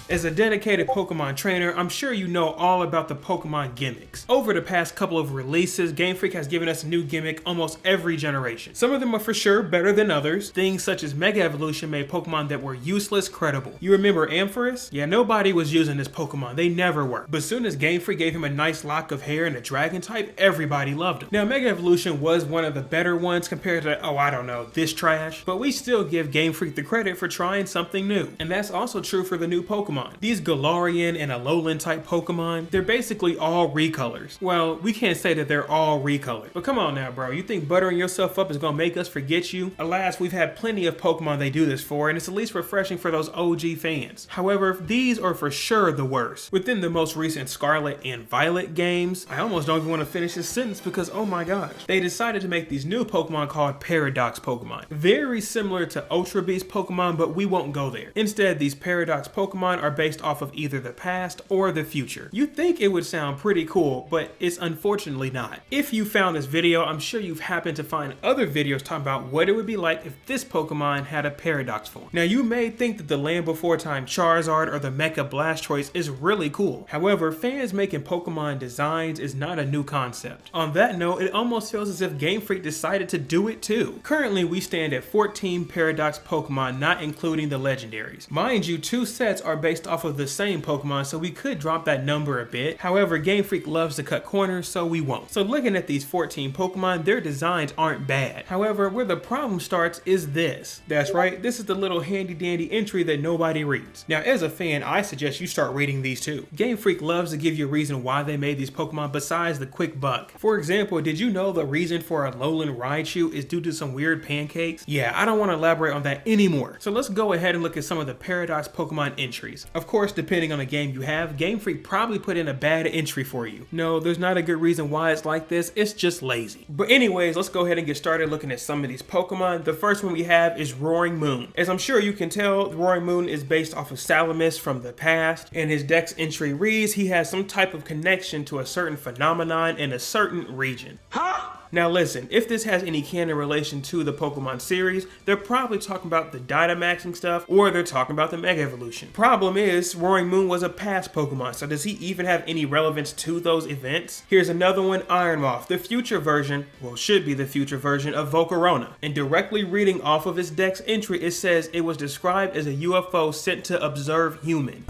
As a dedicated Pokemon trainer, I'm sure you know all about the Pokemon gimmicks. Over the past couple of releases, Game Freak has given us a new gimmick almost every generation. Some of them are for sure better than others. Things such as Mega Evolution made Pokemon that were useless credible. You remember Ampharos? Yeah, nobody was using this Pokemon. They never were. But soon as Game Freak gave him a nice lock of hair and a dragon type, everybody loved him. Now, Mega Evolution was one of the better ones compared to, oh, I don't know, this trash. But we still give Game Freak the credit for trying something new. And that's also true for the new Pokemon. These Galarian and Alolan type Pokemon, they're basically all recolors. Well, we can't say that they're all recolored. But come on now, bro. You think buttering yourself up is gonna make us forget you? Alas, we've had plenty of Pokemon they do this for, and it's at least refreshing for those OG fans. However, these are for sure the worst. Within the most recent Scarlet and Violet games, I almost don't even want to finish this sentence because oh my gosh. They decided to make these new Pokemon called Paradox Pokemon. Very similar to Ultra Beast Pokemon, but we won't go there. Instead, these Paradox Pokemon are based off of either the past or the future. You'd think it would sound pretty cool, but it's unfortunately not. If you found this video, I'm sure you've happened to find other videos talking about what it would be like if this Pokemon had a Paradox form. Now, you may think that the Land Before Time Charizard or the Mecha Blastoise is really cool. However, fans making Pokemon designs is not a new concept. On that note, it almost feels as if Game Freak decided to do it too. Currently, we stand at 14 Paradox Pokemon, not including the legendaries. Mind you, 2 sets are based off of the same Pokemon, so we could drop that number a bit. However, Game Freak loves to cut corners, so we won't. So looking at these 14 Pokemon, their designs aren't bad. However, where the problem starts is this. That's right, this is the little handy dandy entry that nobody reads. Now, as a fan, I suggest you start reading these too. Game Freak loves to give you a reason why they made these Pokemon besides the quick buck. For example, did you know the reason for a Alolan Raichu is due to some weird pancakes? Yeah, I don't want to elaborate on that anymore. So let's go ahead and look at some of the Paradox Pokemon entries. Of course, depending on the game you have, Game Freak probably put in a bad entry for you. No, there's not a good reason why it's like this, it's just lazy. But anyways, let's go ahead and get started looking at some of these Pokemon. The first one we have is Roaring Moon. As I'm sure you can tell, Roaring Moon is based off of Salamis from the past, and his dex entry reads he has some type of connection to a certain phenomenon in a certain region. Huh? Now listen, if this has any canon relation to the Pokemon series, they're probably talking about the Dynamaxing stuff, or they're talking about the Mega Evolution. Problem is, Roaring Moon was a past Pokemon, so does he even have any relevance to those events? Here's another one, Iron Moth, the future version, well should be the future version of Volcarona. And directly reading off of his dex entry, it says it was described as a UFO sent to observe human.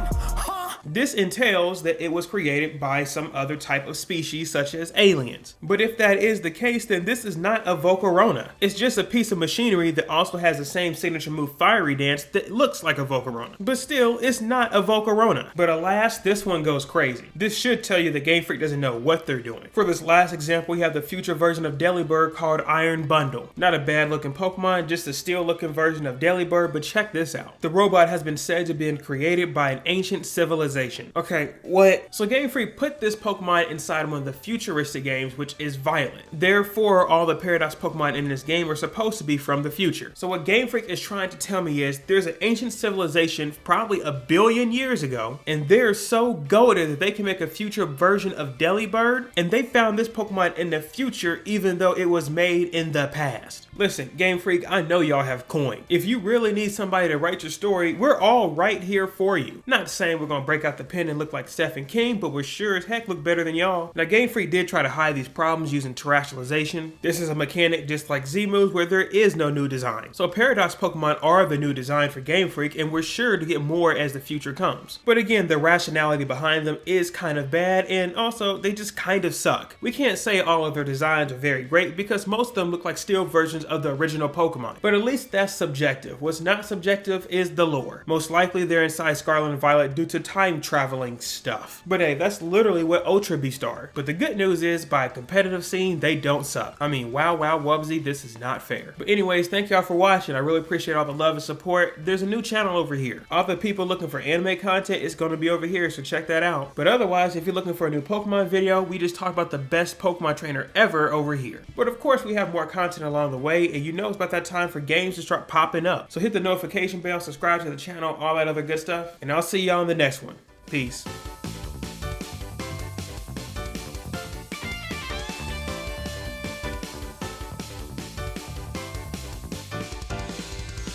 This entails that it was created by some other type of species such as aliens. But if that is the case, then this is not a Volcarona. It's just a piece of machinery that also has the same signature move Fiery Dance that looks like a Volcarona. But still, it's not a Volcarona. But alas, this one goes crazy. This should tell you that Game Freak doesn't know what they're doing. For this last example, we have the future version of Delibird called Iron Bundle. Not a bad looking Pokemon, just a steel looking version of Delibird, but check this out. The robot has been said to have been created by an ancient civilization. Okay, what? So Game Freak put this Pokemon inside one of the futuristic games, which is Violet. Therefore, all the Paradox Pokemon in this game are supposed to be from the future. So what Game Freak is trying to tell me is there's an ancient civilization probably 1 billion years ago, and they're so goated that they can make a future version of Delibird, and they found this Pokemon in the future even though it was made in the past. Listen, Game Freak, I know y'all have coin. If you really need somebody to write your story, we're all right here for you. Not saying we're gonna break out the pen and look like Stephen King, but we're sure as heck look better than y'all. Now, Game Freak did try to hide these problems using terrestrialization. This is a mechanic just like Z-moves where there is no new design. So Paradox Pokemon are the new design for Game Freak, and we're sure to get more as the future comes. But again, the rationality behind them is kind of bad, and also they just kind of suck. We can't say all of their designs are very great because most of them look like still versions of the original Pokemon. But at least that's subjective. What's not subjective is the lore. Most likely they're inside Scarlet and Violet due to time traveling stuff. But hey, that's literally what Ultra Beast are. But the good news is, by a competitive scene, they don't suck. I mean, wow, Wubsy, this is not fair. But anyways, thank y'all for watching. I really appreciate all the love and support. There's a new channel over here. All the people looking for anime content is going to be over here, so check that out. But otherwise, if you're looking for a new Pokemon video, we just talked about the best Pokemon trainer ever over here. But of course, we have more content along the way, and you know it's about that time for games to start popping up. So hit the notification bell, subscribe to the channel, all that other good stuff, and I'll see y'all in the next one. Peace.